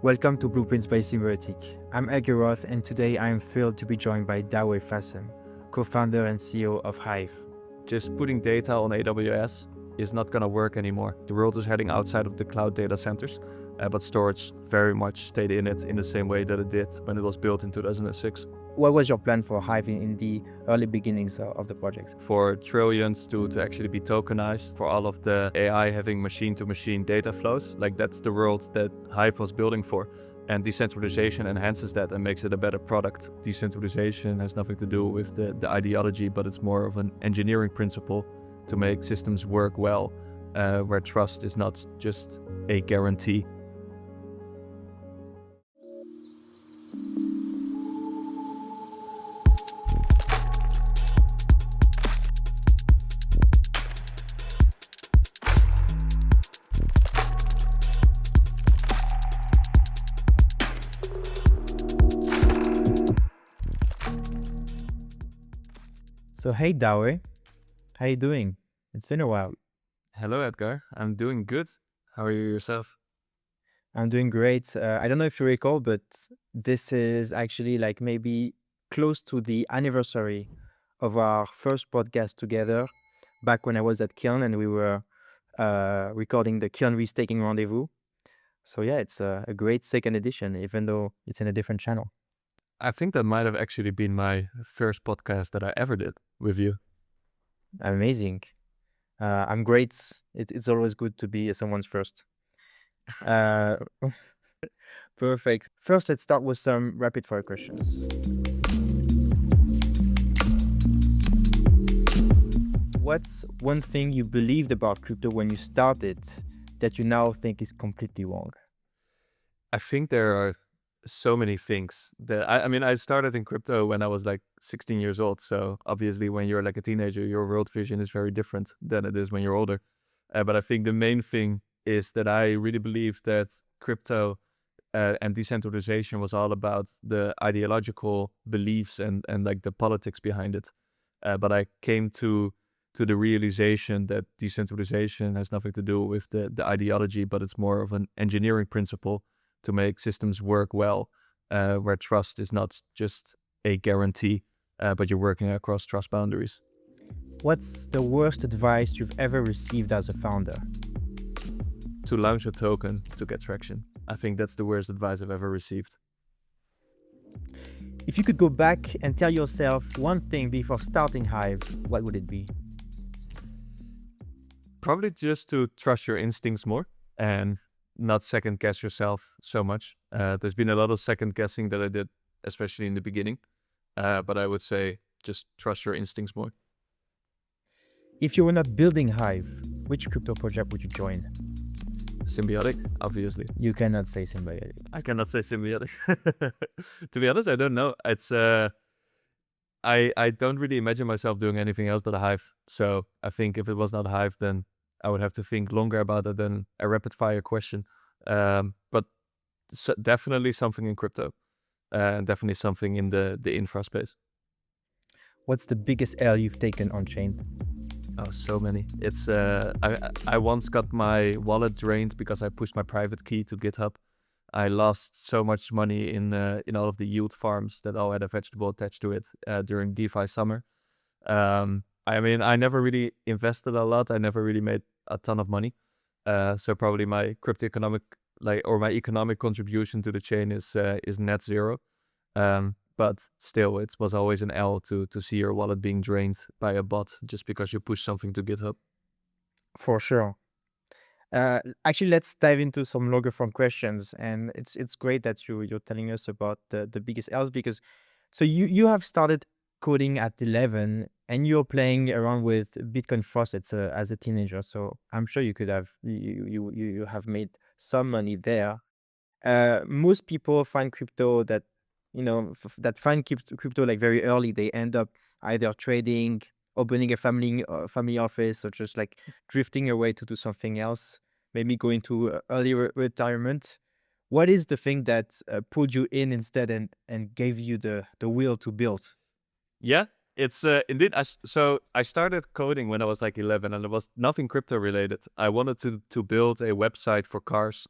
Welcome to Blueprints by Symbiotic. I'm Edgar Roth, and today I am thrilled to be joined by Douwe Faasen, co-founder and CEO of Hyve. Just putting data on AWS is not going to work anymore. The world is heading outside of the cloud data centers, but storage very much stayed in it in the same way that it did when it was built in 2006. What was your plan for Hyve in the early beginnings of the project? For trillions to actually be tokenized, for all of the AI having machine-to-machine data flows, like that's the world that Hyve was building for. And decentralization enhances that and makes it a better product. Decentralization has nothing to do with the ideology, but it's more of an engineering principle to make systems work well, where trust is not just a guarantee. So hey Douwe, how you doing? It's been a while. Hello, Edgar. I'm doing good. How are you yourself? I'm doing great. I don't know if you recall, but this is actually like maybe close to the anniversary of our first podcast together back when I was at Kiln and we were recording the Kiln Restaking Rendezvous. So yeah, it's a great second edition, even though it's in a different channel. I think that might have actually been my first podcast that I ever did with you. Amazing. I'm great. It's always good to be someone's first. Uh, Perfect. First, let's start with some rapid fire questions. What's one thing you believed about crypto when you started that you now think is completely wrong? I think there are so many things that I started in crypto when I was like 16 years old. So obviously when you're like a teenager, your world vision is very different than it is when you're older. But I think the main thing is that I really believe that crypto and decentralization was all about the ideological beliefs and like the politics behind it. But I came to the realization that decentralization has nothing to do with the ideology, but it's more of an engineering principle to make systems work well, where trust is not just a guarantee, but you're working across trust boundaries. What's the worst advice you've ever received as a founder? To launch a token to get traction. I think that's the worst advice I've ever received. If you could go back and tell yourself one thing before starting Hyve, what would it be? Probably just to trust your instincts more and not second guess yourself so much. There's been a lot of second guessing that I did, especially in the beginning. But I would say just trust your instincts more. If you were not building Hyve, which crypto project would you join? Symbiotic, obviously. You cannot say Symbiotic. I cannot say symbiotic. To be honest, I don't know. It's I don't really imagine myself doing anything else but a Hyve. So I think if it was not Hyve, then I would have to think longer about it than a rapid fire question. But definitely something in crypto, and definitely something in the infra space. What's the biggest L you've taken on chain? Oh, so many. It's I once got my wallet drained because I pushed my private key to GitHub. I lost so much money in all of the yield farms that all had a vegetable attached to it during DeFi summer. I never really invested a lot. I never really made a ton of money. So probably my crypto economic my economic contribution to the chain is net zero. But still, it was always an L to see your wallet being drained by a bot just because you push something to GitHub. For sure. Actually, let's dive into some longer form questions, and it's great that you're telling us about the biggest L's because so you have started coding at 11 and you're playing around with Bitcoin faucets as a teenager. So I'm sure you could have you have made some money there. Most people find crypto that that find crypto like very early. They end up either trading, opening a family office, or just like drifting away to do something else, maybe going to early retirement. What is the thing that pulled you in instead and gave you the will to build? Yeah, it's indeed. So I started coding when I was like 11, and it was nothing crypto related. I wanted to build a website for cars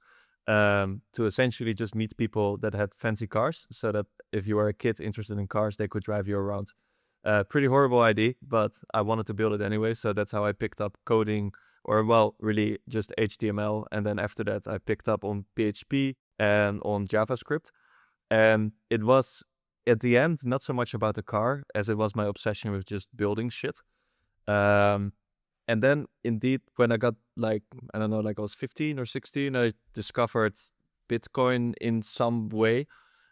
to essentially just meet people that had fancy cars, so that if you were a kid interested in cars, they could drive you around. Pretty horrible idea, but I wanted to build it anyway, so that's how I picked up coding, or well, really just HTML, and then after that I picked up on PHP and on JavaScript. And it was, at the end, not so much about the car as it was my obsession with just building shit. Um, and then indeed, when I got like, I don't know, like I was 15 or 16, I discovered Bitcoin in some way.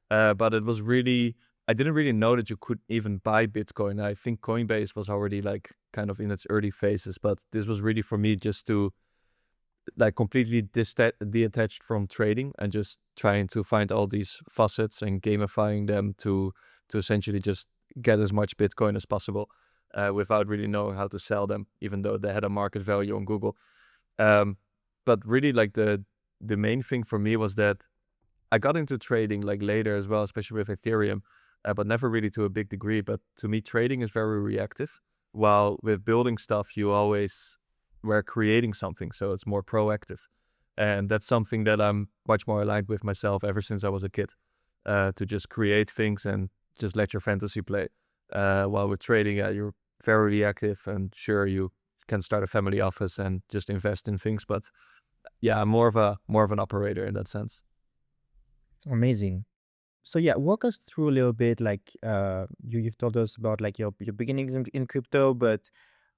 But it was really, I didn't really know that you could even buy Bitcoin. I think Coinbase was already like kind of in its early phases, but this was really for me just to like completely detached from trading and just trying to find all these facets and gamifying them to essentially just get as much Bitcoin as possible, without really knowing how to sell them, even though they had a market value on Google. But really, like the main thing for me was that I got into trading like later as well, especially with Ethereum, but never really to a big degree. But to me, trading is very reactive, while with building stuff, you always were creating something, so it's more proactive. And that's something that I'm much more aligned with myself ever since I was a kid, to just create things and just let your fantasy play. While with trading, yeah, you're very reactive, and sure, you can start a family office and just invest in things, but yeah, I'm more of an operator in that sense. Amazing. So yeah, walk us through a little bit, like you've told us about like your beginnings in crypto, but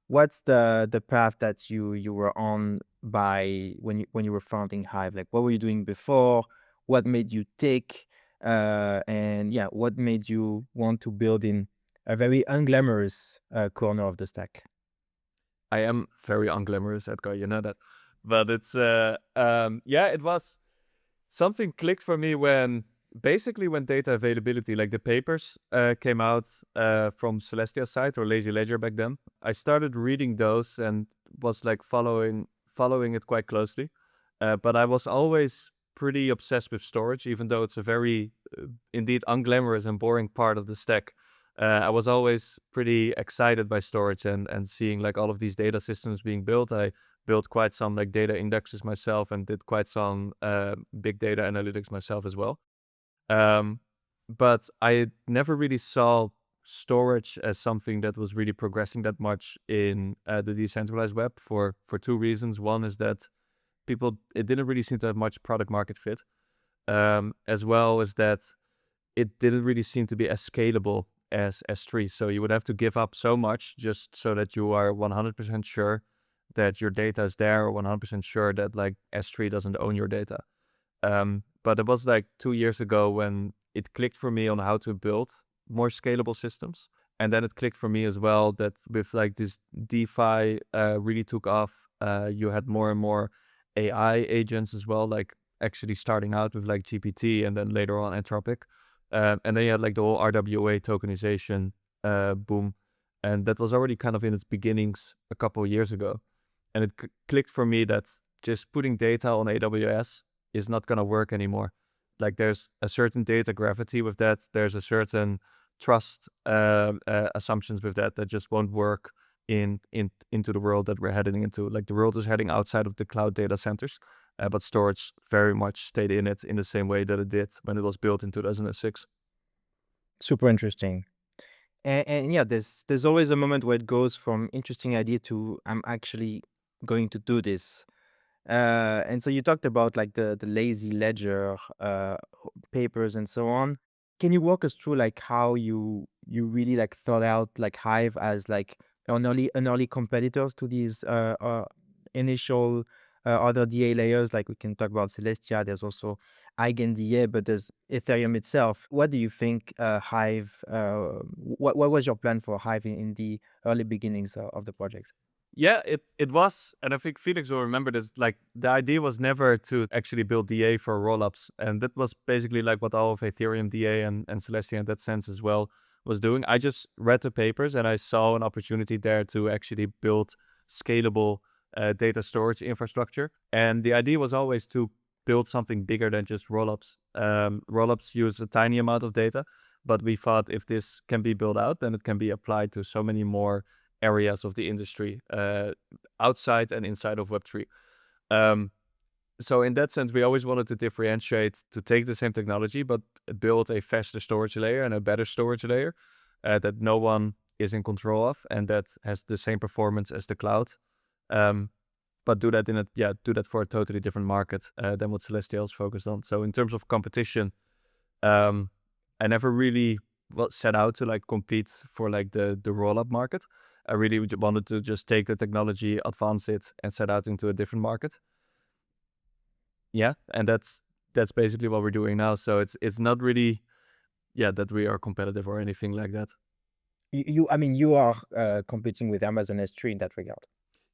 what's the path that you were on by when you were founding Hive? Like what were you doing before? What made you tick? And yeah, what made you want to build in a very unglamorous corner of the stack? I am very unglamorous, Edgar, you know that. But it's yeah, it was something clicked for me when basically when data availability, like the papers came out from Celestia's site or Lazy Ledger back then. I started reading those and was like following it quite closely. But I was always pretty obsessed with storage, even though it's a very indeed unglamorous and boring part of the stack. I was always pretty excited by storage and seeing like all of these data systems being built. I built quite some like data indexes myself and did quite some big data analytics myself as well. Um, but I never really saw storage as something that was really progressing that much in the decentralized web for two reasons. One is that people, it didn't really seem to have much product market fit, as well as that it didn't really seem to be as scalable as S3. So you would have to give up so much just so that you are 100% sure that your data is there, or 100% sure that like S3 doesn't own your data. But it was like 2 years ago when it clicked for me on how to build more scalable systems. And then it clicked for me as well that with like this DeFi really took off, you had more and more AI agents as well, like actually starting out with like GPT and then later on Anthropic. And then you had like the whole RWA tokenization boom. And that was already kind of in its beginnings a couple of years ago. And it clicked for me that just putting data on AWS is not going to work anymore. Like there's a certain data gravity with that. There's a certain trust assumptions with that just won't work into the world that we're heading into. Like the world is heading outside of the cloud data centers, but storage very much stayed in it in the same way that it did when it was built in 2006. Super interesting. And yeah, there's always a moment where it goes from interesting idea to I'm actually going to do this. And so you talked about like the lazy ledger papers and so on. Can you walk us through like how you really like thought out like Hive as like an early competitors to these initial other DA layers? Like we can talk about Celestia. There's also EigenDA, but there's Ethereum itself. What do you think Hive? What was your plan for Hive in the early beginnings of the project? Yeah, it was, and I think Felix will remember this. Like the idea was never to actually build DA for rollups, and that was basically like what all of Ethereum DA and Celestia in that sense as well was doing. I just read the papers and I saw an opportunity there to actually build scalable data storage infrastructure, and the idea was always to build something bigger than just rollups. Rollups use a tiny amount of data, but we thought if this can be built out, then it can be applied to so many more areas of the industry, outside and inside of Web3. Um, So in that sense, we always wanted to differentiate, to take the same technology, but build a faster storage layer and a better storage layer that no one is in control of, and that has the same performance as the cloud. But do that do that for a totally different market than what Celestial's focused on. So in terms of competition, I never really set out to like compete for like the roll-up market. I really wanted to just take the technology, advance it, and set out into a different market. Yeah, and that's basically what we're doing now. So it's not really that we are competitive or anything like that. I mean, you are competing with Amazon S3 in that regard.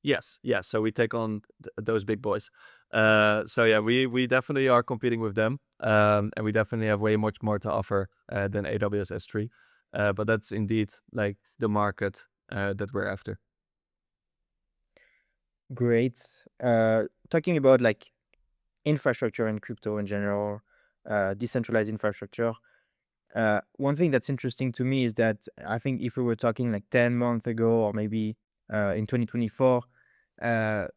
Yes. So we take on those big boys. So yeah, we definitely are competing with them, and we definitely have way much more to offer than AWS S3. But that's indeed like the market that we're after. Great. Talking about like infrastructure and crypto in general, decentralized infrastructure. One thing that's interesting to me is that I think if we were talking like 10 months ago or maybe in 2024, uh,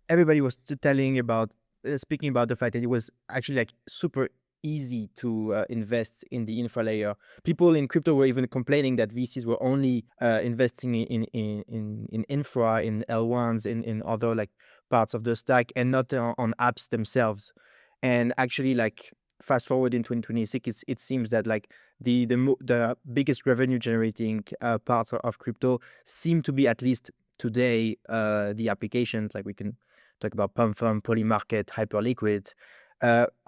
everybody was speaking about the fact that it was actually like super easy to invest in the infra layer. People in crypto were even complaining that VCs were only investing in infra, in L1s, in other like parts of the stack, and not on apps themselves. And actually, like fast forward in 2026, it seems that like the biggest revenue generating parts of crypto seem to be, at least today, the applications. Like we can talk about pump firm, polymarket, hyperliquid.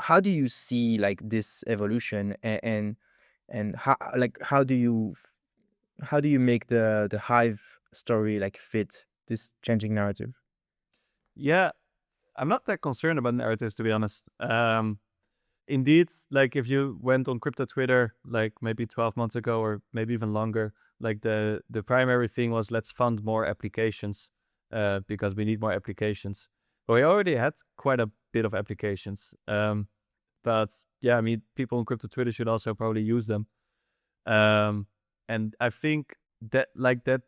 How do you see like this evolution, and how do you make the Hive story like fit this changing narrative? Yeah, I'm not that concerned about narratives, to be honest. Indeed, like if you went on crypto Twitter, like maybe 12 months ago or maybe even longer, like the primary thing was let's fund more applications because we need more applications. But we already had quite a bit of applications. But yeah, I mean, people on crypto Twitter should also probably use them. And I think that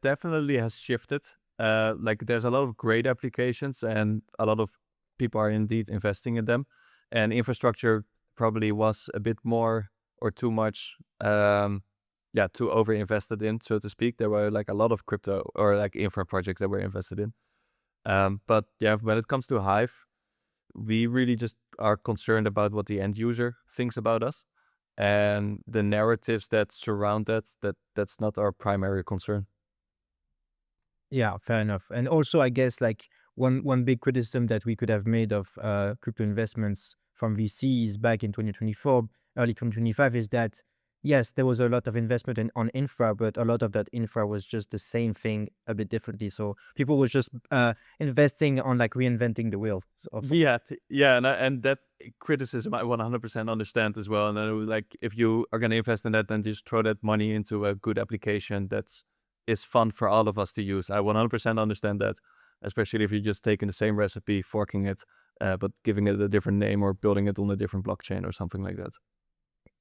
definitely has shifted. Like there's a lot of great applications and a lot of people are indeed investing in them. And infrastructure probably was a bit more or too much, too over invested in, so to speak. There were like a lot of crypto or like infra projects that were invested in. But yeah, when it comes to Hive, we really just are concerned about what the end user thinks about us, and the narratives that surround that's not our primary concern. Yeah, fair enough. And also, I guess like one big criticism that we could have made of crypto investments from VCs back in 2024, early 2025, is that yes, there was a lot of investment on infra, but a lot of that infra was just the same thing a bit differently. So people were just investing on like reinventing the wheel of. Yeah, and that criticism I 100% understand as well. And then like if you are gonna invest in that, then just throw that money into a good application that's is fun for all of us to use. I 100% understand that, especially if you're just taking the same recipe, forking it, but giving it a different name or building it on a different blockchain or something like that.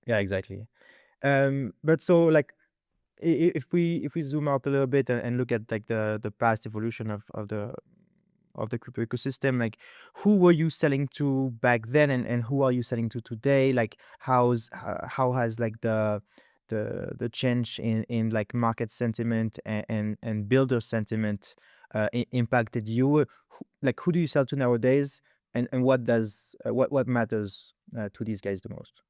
Yeah, exactly. But so like if we zoom out a little bit and look at like the past evolution of the crypto ecosystem, like who were you selling to back then, and who are you selling to today? Like how has like the change in like market sentiment and builder sentiment impacted you? Like who do you sell to nowadays, and what matters to these guys the most?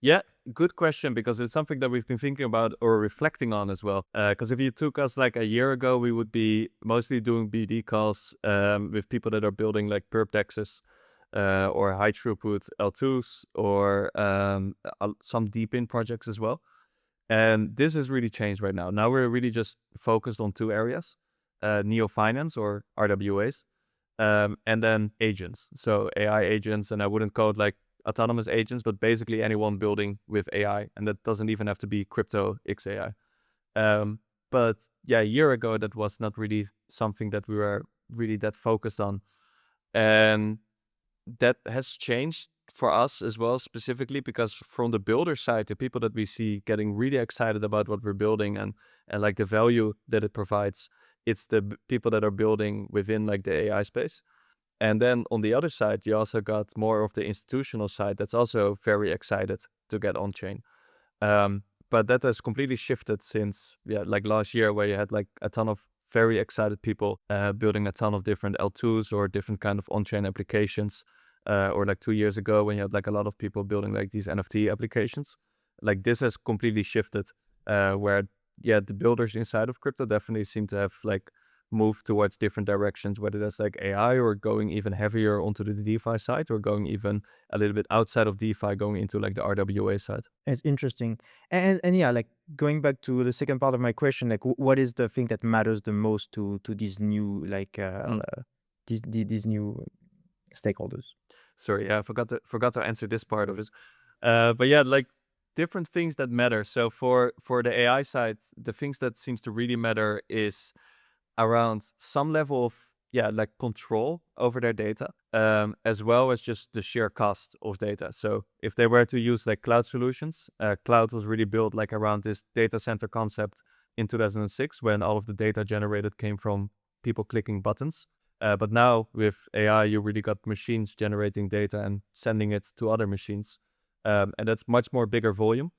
Yeah, good question, because it's something that we've been thinking about or reflecting on as well. Because if you took us like a year ago, we would be mostly doing BD calls with people that are building like perp dexes or high throughput L2s or some deep in projects as well. And this has really changed right now. Now we're really just focused on two areas, neo finance or RWAs, and then agents. So AI agents, and I wouldn't call it like autonomous agents, but basically anyone building with AI, and that doesn't even have to be crypto X AI. But yeah, a year ago, that was not really something that we were really that focused on. And that has changed for us as well, specifically because from the builder side, the people that we see getting really excited about what we're building and like the value that it provides, it's the people that are building within like the AI space. And then on the other side, you also got more of the institutional side that's also very excited to get on chain. But that has completely shifted since like last year, where you had like a ton of very excited people building a ton of different L2s or different kind of on-chain applications. Or like 2 years ago when you had like a lot of people building like these NFT applications. Like this has completely shifted where the builders inside of crypto definitely seem to have like moved towards different directions, whether that's like AI or going even heavier onto the DeFi side or going even a little bit outside of DeFi, going into like the RWA side. It's interesting. And yeah, like going back to the second part of my question, like what is the thing that matters the most to these new like Mm. these new stakeholders? Sorry, I forgot to answer this part of it. But yeah, like different things that matter. So for the AI side, the things that seems to really matter is around some level of like control over their data, as well as just the sheer cost of data. So if they were to use like cloud solutions, cloud was really built like around this data center concept in 2006 when all of the data generated came from people clicking buttons. But now with AI, you really got machines generating data and sending it to other machines. And that's much more bigger volume.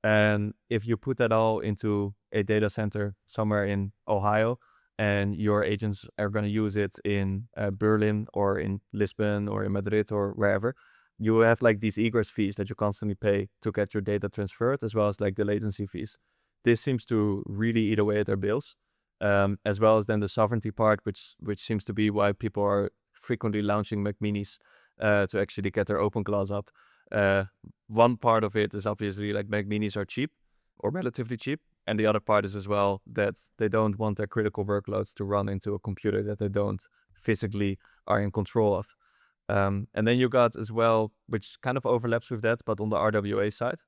And if you put that all into a data center somewhere in Ohio, and your agents are going to use it in Berlin or in Lisbon or in Madrid or wherever, you have like these egress fees that you constantly pay to get your data transferred, as well as like the latency fees. This seems to really eat away at their bills, as well as then the sovereignty part, which seems to be why people are frequently launching Mac Minis to actually get their open class up. One part of it is obviously like Mac Minis are cheap or relatively cheap. And the other part is as well that they don't want their critical workloads to run into a computer that they don't physically are in control of. And then you got as well, which kind of overlaps with that, but on the RWA side,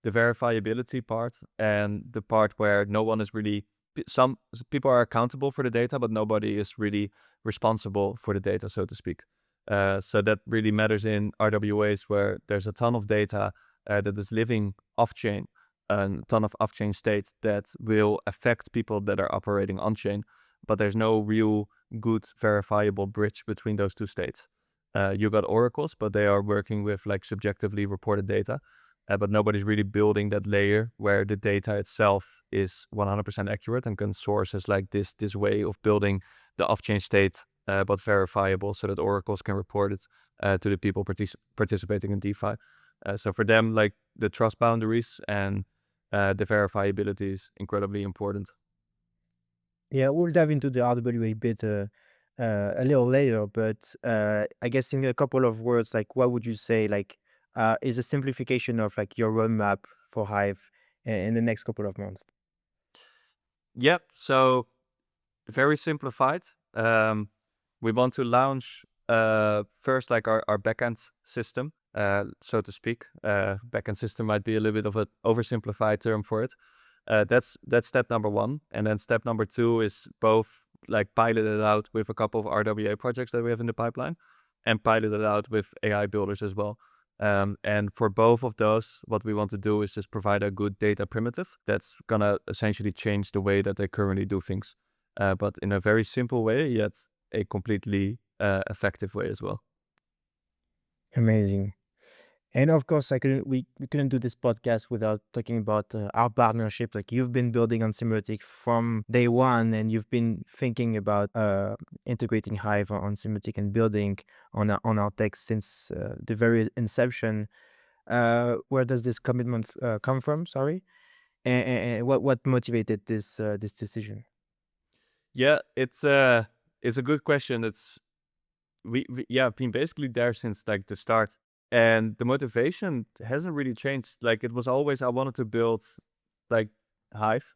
the verifiability part and the part where no one is really, some people are accountable for the data, but nobody is really responsible for the data, so to speak. So that really matters in RWAs where there's a ton of data that is living off-chain, a ton of off-chain states that will affect people that are operating on-chain, but there's no real good verifiable bridge between those two states. You got oracles, but they are working with like subjectively reported data, but nobody's really building that layer where the data itself is 100% accurate and can source as like this way of building the off-chain state, but verifiable, so that oracles can report it to the people participating in DeFi. So for them, like the trust boundaries and the verifiability is incredibly important. Yeah, we'll dive into the RWA bit a little later, but I guess in a couple of words, like what would you say like is a simplification of like your roadmap for Hive in the next couple of months? Yep. So very simplified. We want to launch first like our backend system, so to speak. Backend system might be a little bit of an oversimplified term for it. That's step number one. And then step number two is both like pilot it out with a couple of RWA projects that we have in the pipeline and pilot it out with AI builders as well. And for both of those, what we want to do is just provide a good data primitive that's gonna essentially change the way that they currently do things, but in a very simple way, yet a completely effective way as well. Amazing. And of course, we couldn't do this podcast without talking about our partnership. Like you've been building on Symbiotic from day one, and you've been thinking about integrating Hive on Symbiotic and building on our tech since the very inception. Where does this commitment come from? Sorry, and what motivated this decision? Yeah, it's a good question. It's we been basically there since like the start, and the motivation hasn't really changed. Like it was always I wanted to build like Hive,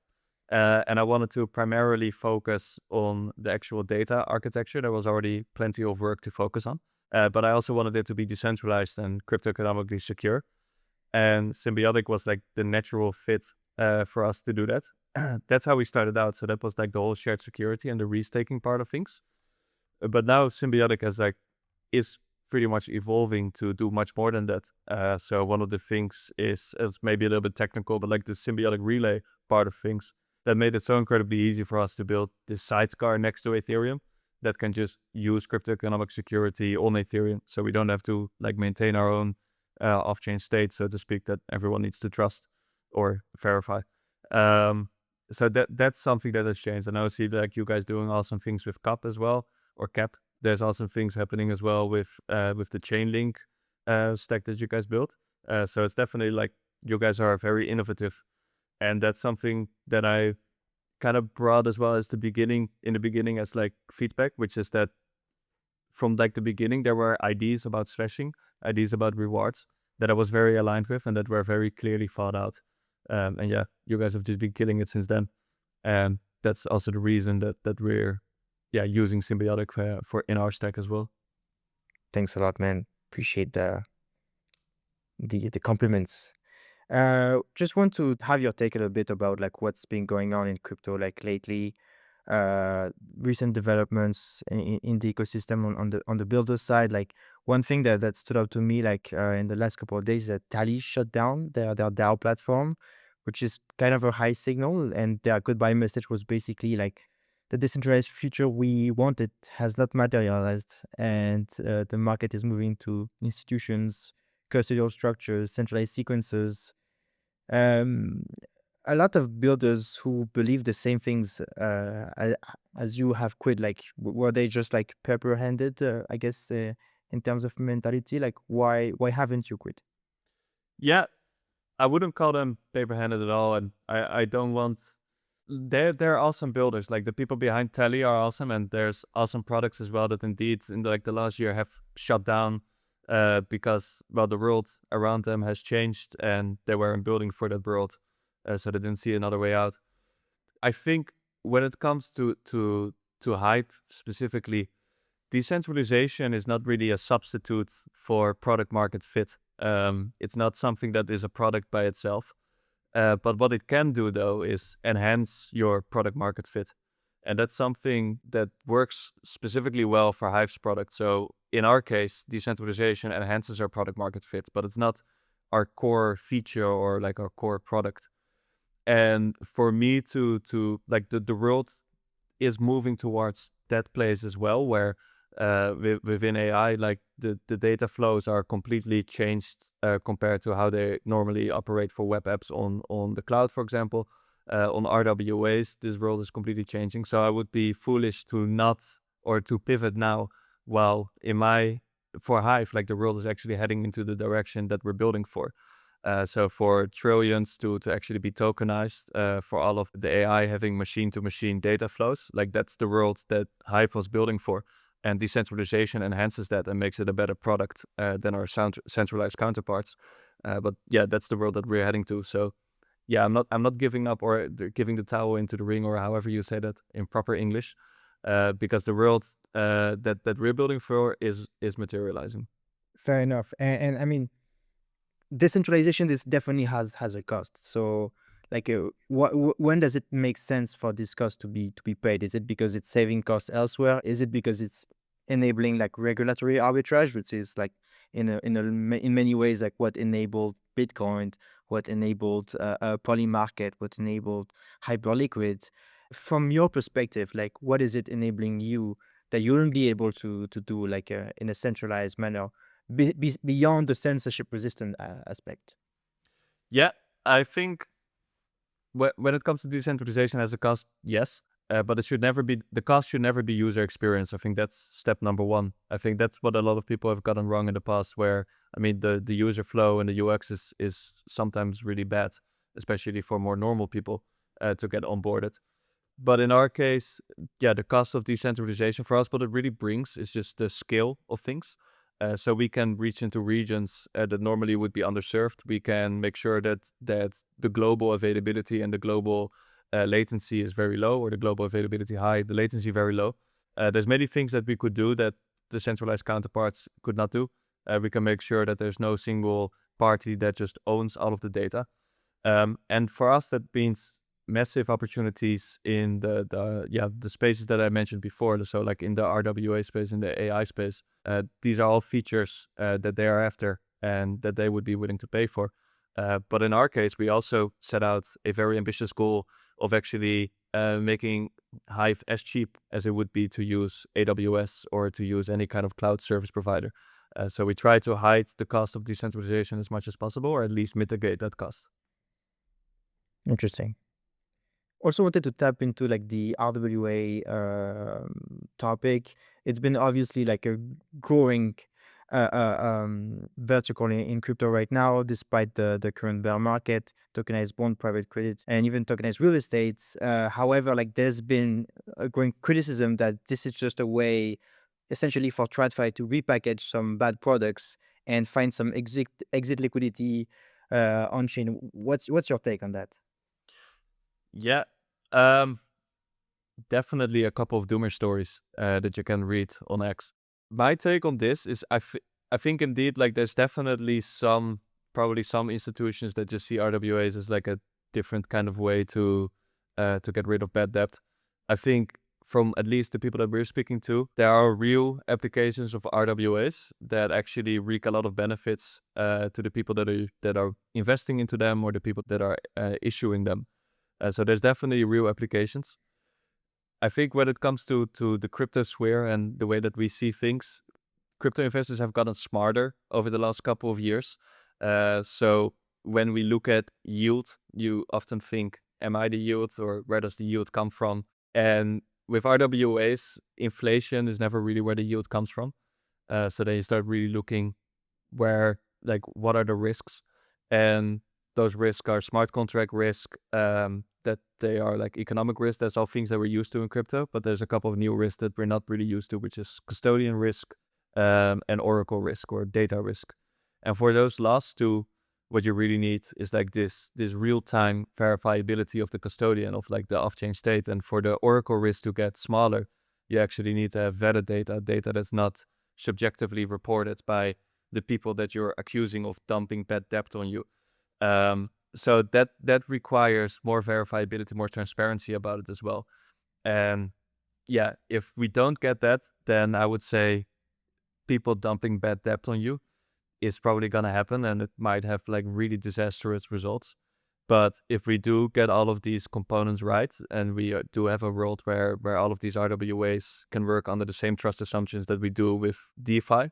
and I wanted to primarily focus on the actual data architecture. There was already plenty of work to focus on, but I also wanted it to be decentralized and crypto-economically secure. And Symbiotic was like the natural fit for us to do that. That's how we started out. So that was like the whole shared security and the restaking part of things. But now Symbiotic is pretty much evolving to do much more than that. So one of the things is, it's maybe a little bit technical, but like the Symbiotic relay part of things that made it so incredibly easy for us to build this sidecar next to Ethereum. that can just use crypto economic security on Ethereum. So we don't have to like maintain our own off-chain state, so to speak, that everyone needs to trust or verify. So that's something that has changed. And I see like you guys doing awesome things with CAP as well, or CAP. There's awesome things happening as well with the Chainlink stack that you guys built. So it's definitely like you guys are very innovative, and that's something that I kind of brought as well as in the beginning as like feedback, which is that from like the beginning there were ideas about slashing, ideas about rewards that I was very aligned with and that were very clearly thought out. And yeah, you guys have just been killing it since then. And that's also the reason that we're using Symbiotic for in our stack as well. Thanks a lot, man. Appreciate the compliments. Just want to have your take a little bit about like what's been going on in crypto like lately, recent developments in the ecosystem on the builder side. Like one thing that stood out to me like in the last couple of days is that Tally shut down their DAO platform, which is kind of a high signal, and their goodbye message was basically like the decentralized future we wanted has not materialized, and the market is moving to institutions, custodial structures, centralized sequences. um, a lot of builders who believe the same things as you have quit. Like, were they just like pepper-handed? I guess in terms of mentality, like why haven't you quit? Yeah, I wouldn't call them paper-handed at all, and I don't want. They're awesome builders. Like the people behind Tally are awesome, and there's awesome products as well that indeed in like the last year have shut down because well the world around them has changed and they weren't building for that world, so they didn't see another way out. I think when it comes to Hype specifically, decentralization is not really a substitute for product market fit. It's not something that is a product by itself. But what it can do though is enhance your product market fit. And that's something that works specifically well for Hive's product. So in our case, decentralization enhances our product market fit, but it's not our core feature or like our core product. And for me to like the world is moving towards that place as well, where within AI, like the data flows are completely changed compared to how they normally operate for web apps on the cloud, for example. On RWAs, this world is completely changing. So I would be foolish to not or to pivot now, while for Hive, like the world is actually heading into the direction that we're building for. So for trillions to actually be tokenized, for all of the AI having machine-to-machine data flows, like that's the world that Hive was building for. And decentralization enhances that and makes it a better product than our centralized counterparts. But yeah, that's the world that we're heading to. So yeah, I'm not giving up or giving the towel into the ring or however you say that in proper English, because the world that we're building for is materializing. Fair enough. And I mean, decentralization this definitely has a cost. So like when does it make sense for this cost to be paid? Is it because it's saving costs elsewhere? Is it because it's enabling like regulatory arbitrage, which is like in many ways like what enabled Bitcoin, what enabled poly market, what enabled hyperliquid? From your perspective, like what is it enabling you that you wouldn't be able to do like in a centralized manner, beyond the censorship resistant aspect? Yeah, I think when it comes to decentralization as a cost, yes, but the cost should never be user experience. I think that's step number one. I think that's what a lot of people have gotten wrong in the past. Where I mean, the user flow and the UX is sometimes really bad, especially for more normal people to get onboarded. But in our case, yeah, the cost of decentralization for us, what it really brings is just the scale of things. So we can reach into regions that normally would be underserved. We can make sure that the global availability and the global latency is very low, or the global availability high, the latency very low. There's many things that we could do that the centralized counterparts could not do. We can make sure that there's no single party that just owns all of the data. And for us, that means massive opportunities in the spaces that I mentioned before. So like in the RWA space, in the AI space, these are all features that they are after and that they would be willing to pay for. But in our case, we also set out a very ambitious goal of actually making Hive as cheap as it would be to use AWS or to use any kind of cloud service provider. So we try to hide the cost of decentralization as much as possible, or at least mitigate that cost. Interesting. Also wanted to tap into like the RWA topic. It's been obviously like a growing vertical in crypto right now, despite the current bear market, tokenized bond, private credit, and even tokenized real estate. However, like there's been a growing criticism that this is just a way, essentially, for TradFi to repackage some bad products and find some exit liquidity on chain. What's your take on that? Yeah, definitely a couple of doomer stories that you can read on X. My take on this is I think indeed like there's definitely probably some institutions that just see RWAs as like a different kind of way to get rid of bad debt. I think from at least the people that we're speaking to, there are real applications of RWAs that actually wreak a lot of benefits to the people that are investing into them or the people that are issuing them. So there's definitely real applications. I think when it comes to the crypto sphere and the way that we see things, crypto investors have gotten smarter over the last couple of years. So when we look at yield, you often think, am I the yield or where does the yield come from? And with RWAs, inflation is never really where the yield comes from. So then you start really looking what are the risks? And those risks are smart contract risk, that they are like economic risk. That's all things that we're used to in crypto, but there's a couple of new risks that we're not really used to, which is custodian risk, and oracle risk or data risk. And for those last two, what you really need is like this real-time verifiability of the custodian of like the off-chain state. And for the oracle risk to get smaller, you actually need to have vetted data that's not subjectively reported by the people that you're accusing of dumping bad debt on you. So that requires more verifiability, more transparency about it as well. And yeah, if we don't get that, then I would say people dumping bad debt on you is probably gonna happen, and it might have like really disastrous results. But if we do get all of these components right, and we do have a world where all of these RWAs can work under the same trust assumptions that we do with DeFi,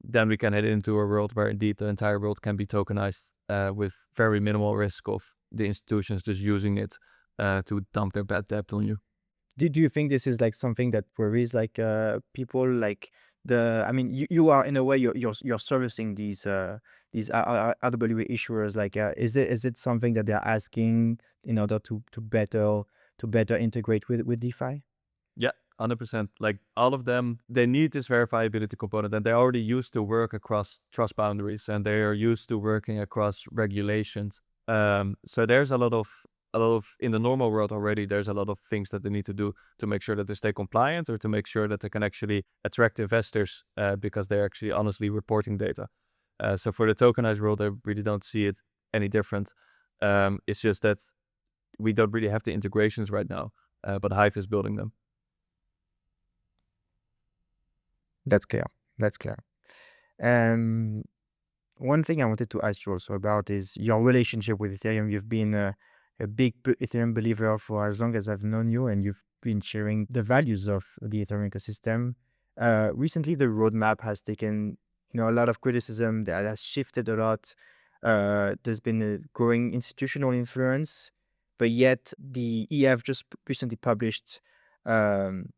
then we can head into a world where indeed the entire world can be tokenized with very minimal risk of the institutions just using it to dump their bad debt on you. Do you think this is like something that worries like people like I mean you are in a way you're servicing these RWA issuers like is it something that they're asking in order to better integrate with DeFi? Yeah, 100%. Like all of them, they need this verifiability component, and they're already used to work across trust boundaries, and they are used to working across regulations. So there's a lot of in the normal world already. There's a lot of things that they need to do to make sure that they stay compliant, or to make sure that they can actually attract investors because they're actually honestly reporting data. So for the tokenized world, I really don't see it any different. It's just that we don't really have the integrations right now, but Hive is building them. That's clear. That's clear. Um, One thing I wanted to ask you also about is your relationship with Ethereum. You've been a big Ethereum believer for as long as I've known you, and you've been sharing the values of the Ethereum ecosystem. Recently, the roadmap has taken a lot of criticism. That has shifted a lot. There's been a growing institutional influence, but yet the EF just recently published um,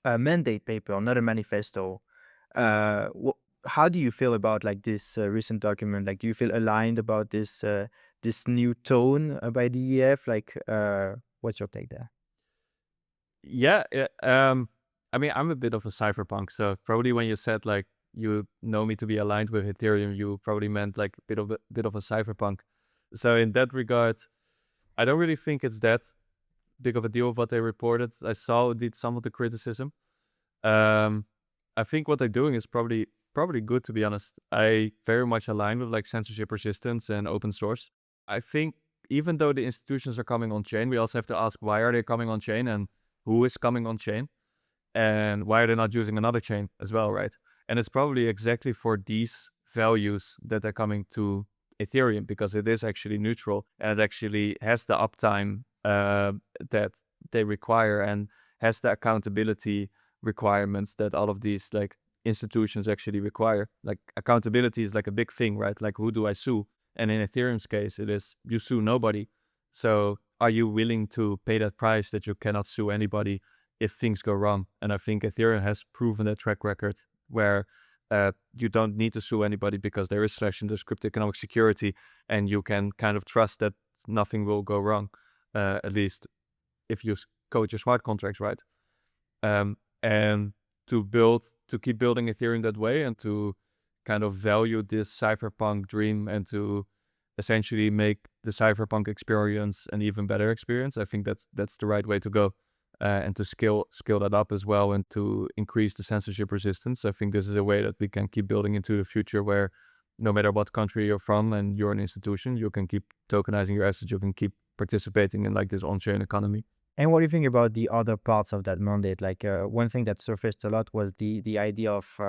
a mandate paper, not a manifesto. How do you feel about like this recent document? Like, do you feel aligned about this new tone by the EF? Like, what's your take there? Yeah, I mean, I'm a bit of a cypherpunk, so probably when you said like you know me to be aligned with Ethereum, you probably meant like a bit of a cypherpunk. So in that regard, I don't really think it's that big of a deal of what they reported. I saw indeed some of the criticism. Um, I think what they're doing is probably good, to be honest. I very much align with like censorship resistance and open source. I think even though the institutions are coming on chain, we also have to ask why are they coming on chain and who is coming on chain and why are they not using another chain as well, right? And it's probably exactly for these values that they're coming to Ethereum, because it is actually neutral and it actually has the uptime that they require and has the accountability requirements that all of these like institutions actually require. Like accountability is like a big thing, right? Like who do I sue? And in Ethereum's case, it is you sue nobody. So are you willing to pay that price that you cannot sue anybody if things go wrong? And I think Ethereum has proven that track record where you don't need to sue anybody because there is / there's cryptoeconomic security, and you can kind of trust that nothing will go wrong, at least if you code your smart contracts right. And to keep building Ethereum that way and to kind of value this cypherpunk dream and to essentially make the cypherpunk experience an even better experience, I think that's the right way to go. And to scale that up as well and to increase the censorship resistance. I think this is a way that we can keep building into the future where no matter what country you're from and you're an institution, you can keep tokenizing your assets, you can keep participating in like this on-chain economy. And what do you think about the other parts of that mandate? Like one thing that surfaced a lot was the idea of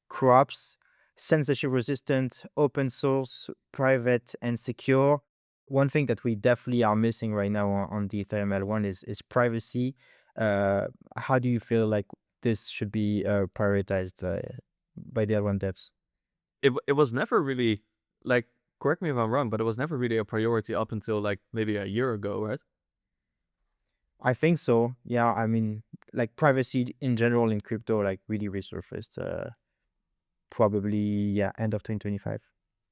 crops, censorship resistant, open source, private, and secure. One thing that we definitely are missing right now on the Ethereum L1 is privacy. How do you feel like this should be prioritized by the L1 devs? It was never really like, correct me if I'm wrong, but it was never really a priority up until like maybe a year ago, right? I think so. Yeah, I mean, like privacy in general in crypto, like really resurfaced. Probably yeah, end of 2025,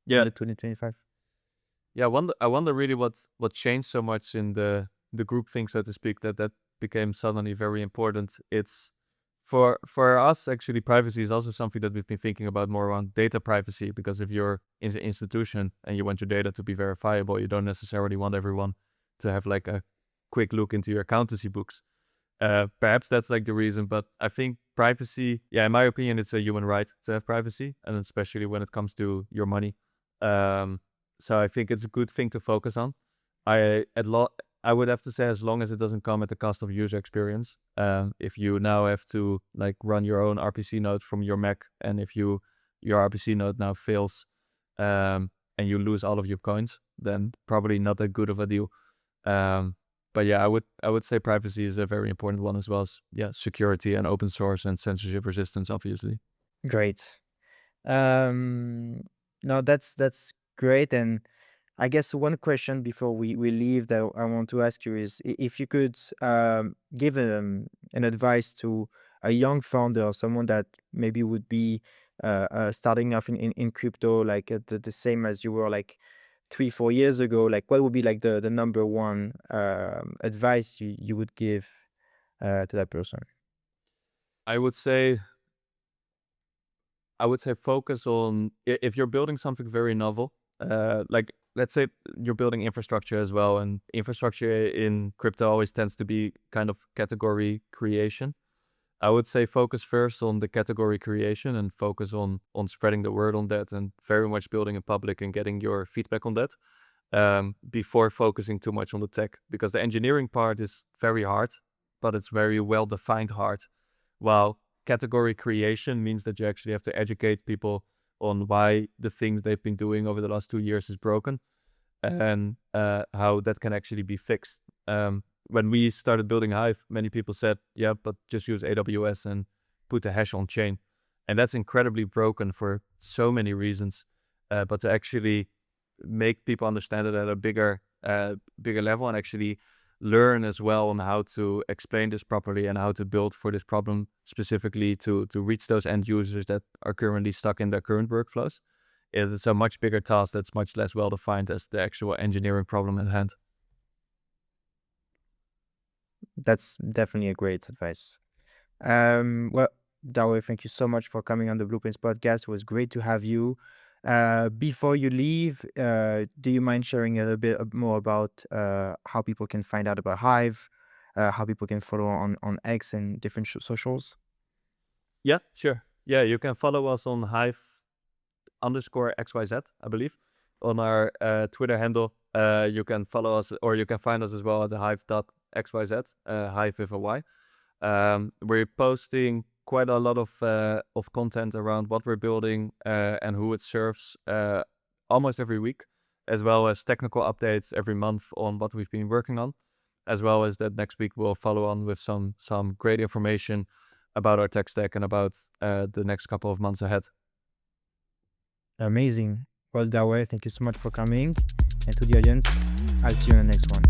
Yeah, mid 2025. yeah. I wonder really what changed so much in the group thing, so to speak, that became suddenly very important. It's for us actually, privacy is also something that we've been thinking about more around data privacy, because if you're in an institution and you want your data to be verifiable, you don't necessarily want everyone to have like a quick look into your accountancy books. Perhaps that's like the reason, but I think privacy, yeah, in my opinion, it's a human right to have privacy, and especially when it comes to your money. So I think it's a good thing to focus on. I would have to say, as long as it doesn't come at the cost of user experience. If you now have to like run your own RPC node from your Mac, and if your RPC node now fails, and you lose all of your coins, then probably not that good of a deal. But yeah, I would say privacy is a very important one, as well as security and open source and censorship resistance, obviously. Great. No, that's great. And I guess one question before we leave that I want to ask you is if you could give an advice to a young founder, someone that maybe would be starting off in crypto, like the same as you were like 3-4 years ago, like what would be like the number one advice you would give to that person? I would say focus on if you're building something very novel, like let's say you're building infrastructure as well, and infrastructure in crypto always tends to be kind of category creation. I would say focus first on the category creation and focus on spreading the word on that, and very much building in public and getting your feedback on that, before focusing too much on the tech, because the engineering part is very hard, but it's very well defined hard. While category creation means that you actually have to educate people on why the things they've been doing over the last 2 years is broken, and how that can actually be fixed. When we started building Hyve, many people said, yeah, but just use AWS and put a hash on chain. And that's incredibly broken for so many reasons. But to actually make people understand it at a bigger level, and actually learn as well on how to explain this properly and how to build for this problem specifically to reach those end users that are currently stuck in their current workflows. It's a much bigger task that's much less well defined as the actual engineering problem at hand. That's definitely a great advice. Well, Douwe, thank you so much for coming on the Blueprints podcast. It was great to have you. Before you leave, do you mind sharing a little bit more about how people can find out about Hyve, how people can follow on X and different socials? Yeah, sure. Yeah, you can follow us on Hyve_XYZ, I believe, on our Twitter handle. You can follow us, or you can find us as well at the Hyve.xyz, Hyve with a Y. We're posting quite a lot of content around what we're building and who it serves almost every week, as well as technical updates every month on what we've been working on. as well as that next week we'll follow on with some great information about our tech stack and about the next couple of months ahead. Amazing. Well, Douwe, thank you so much for coming. And to the audience, I'll see you in the next one.